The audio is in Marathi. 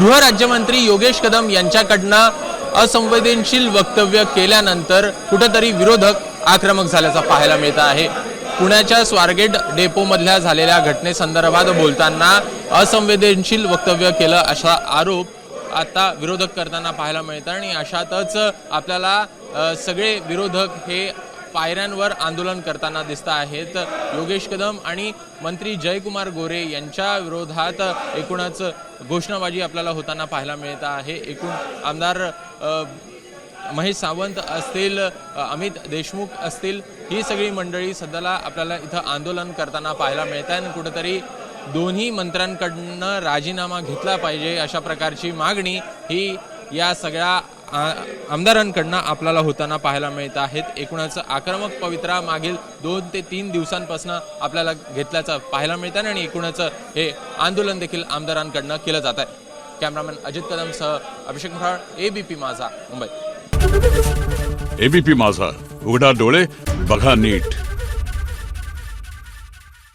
गृहराज्यमंत्री योगेश कदम यांच्याकडनं असंवेदनशील वक्तव्य केल्यानंतर कुठेतरी विरोधक आक्रमक झाल्याचं पाहायला मिळत आहे। पुण्याच्या स्वारगेट डेपोमधल्या झालेल्या घटनेसंदर्भात बोलताना असंवेदनशील वक्तव्य केलं असा आरोप आता विरोधक करताना पाहायला मिळतं आणि अशातच आपल्याला सगळे विरोधक हे पायऱ्यांवर आंदोलन करताना दिसत आहेत। योगेश कदम आणि मंत्री जयकुमार गोरे यांच्या विरोधात एकूणच घोषणाबाजी आपल्याला होताना पाहायला मिळत आहे। एकूण आमदार महेश सावंत असतील, अमित देशमुख असतील, ही सगळी मंडळी सध्याला आपल्याला इथं आंदोलन करताना पाहायला मिळत आहे आणि कुठेतरी दोन्ही मंत्र्यांकडनं राजीनामा घेतला पाहिजे अशा प्रकारची मागणी ही या सगळ्या आमदारांकडनं आपल्याला होताना पाहायला मिळत आहेत। एकूणच आक्रमक पवित्रा मागील 2 ते 3 दिवसांपासून आपल्याला घेतल्याचं पाहायला मिळत आहे आणि एकूणच हे आंदोलन देखील आमदारांकडनं केलं जात आहे। कॅमेरामॅन अजित कदमसह अभिषेक म्हराळ, एबीपी माझा, मुंबई। एबीपी माझा, उघडा डोळे बघा नीट।